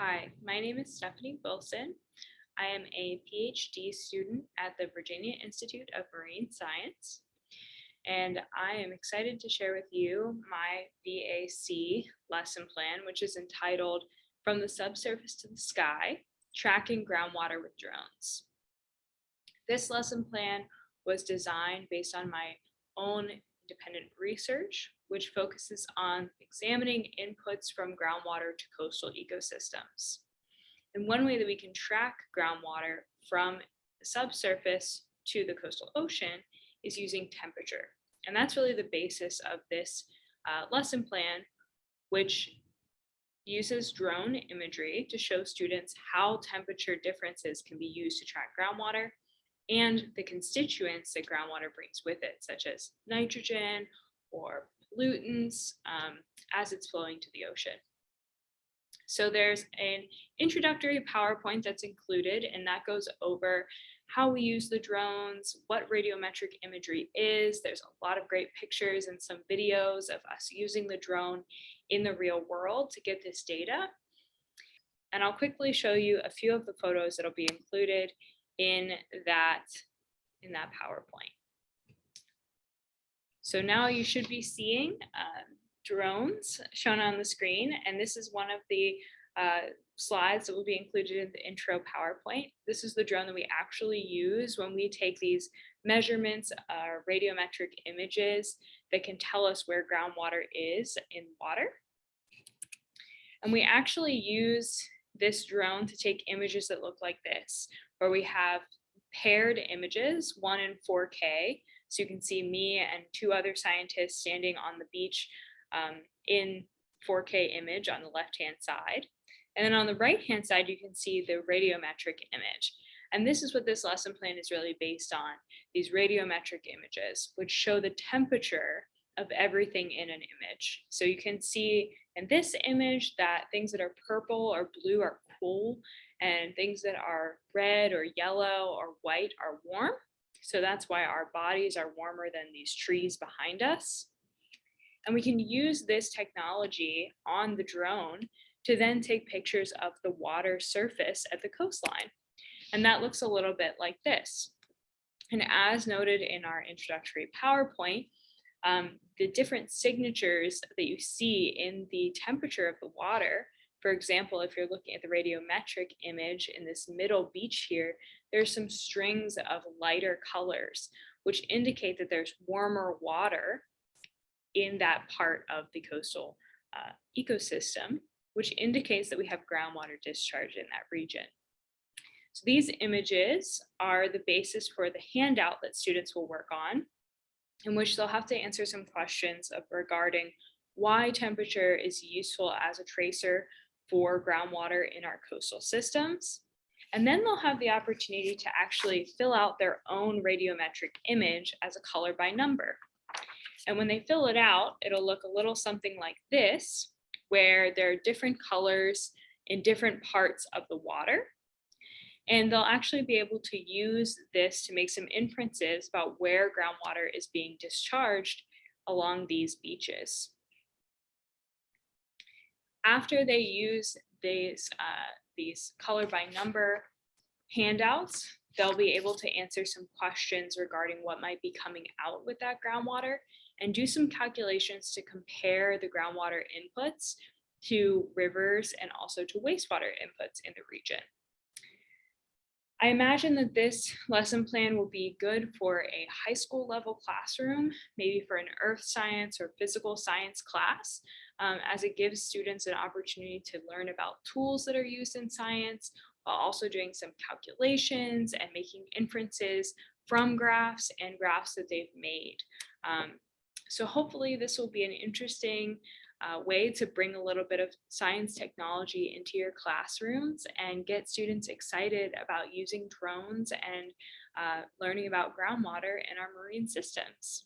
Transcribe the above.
Hi, my name is Stephanie Wilson. I am a PhD student at the Virginia Institute of Marine Science, and I am excited to share with you my VAC lesson plan, which is entitled From the Subsurface to the Sky, Tracking Groundwater with Drones. This lesson plan was designed based on my own independent research, which focuses on examining inputs from groundwater to coastal ecosystems. And one way that we can track groundwater from the subsurface to the coastal ocean is using temperature. And that's really the basis of this lesson plan, which uses drone imagery to show students how temperature differences can be used to track groundwater and the constituents that groundwater brings with it, such as nitrogen or pollutants as it's flowing to the ocean. So there's an introductory PowerPoint that's included, and that goes over how we use the drones, what radiometric imagery is. There's a lot of great pictures and some videos of us using the drone in the real world to get this data. And I'll quickly show you a few of the photos that'll be included in that PowerPoint. So now you should be seeing drones shown on the screen, and this is one of the slides that will be included in the intro PowerPoint. This is the drone that we actually use when we take these measurements, radiometric images that can tell us where groundwater is in water. And we actually use this drone to take images that look like this, where we have paired images, one in 4K. So you can see me and two other scientists standing on the beach in 4K image on the left-hand side. And then on the right-hand side, you can see the radiometric image. And this is what this lesson plan is really based on, these radiometric images, which show the temperature of everything in an image. So you can see in this image that things that are purple or blue are cool, and things that are red or yellow or white are warm. So that's why our bodies are warmer than these trees behind us. And we can use this technology on the drone to then take pictures of the water surface at the coastline. And that looks a little bit like this. And as noted in our introductory PowerPoint, the different signatures that you see in the temperature of the water, for example, if you're looking at the radiometric image in this middle beach here, there's some strings of lighter colors, which indicate that there's warmer water in that part of the coastal ecosystem, which indicates that we have groundwater discharge in that region. So these images are the basis for the handout that students will work on, in which they'll have to answer some questions regarding why temperature is useful as a tracer for groundwater in our coastal systems. And then they'll have the opportunity to actually fill out their own radiometric image as a color by number. And when they fill it out, it'll look a little something like this, where there are different colors in different parts of the water. And they'll actually be able to use this to make some inferences about where groundwater is being discharged along these beaches. After they use these color by number handouts, they'll be able to answer some questions regarding what might be coming out with that groundwater and do some calculations to compare the groundwater inputs to rivers and also to wastewater inputs in the region. I imagine that this lesson plan will be good for a high school level classroom, maybe for an earth science or physical science class, as it gives students an opportunity to learn about tools that are used in science, while also doing some calculations and making inferences from graphs and graphs that they've made. So hopefully this will be an interesting way to bring a little bit of science technology into your classrooms and get students excited about using drones and learning about groundwater in our marine systems.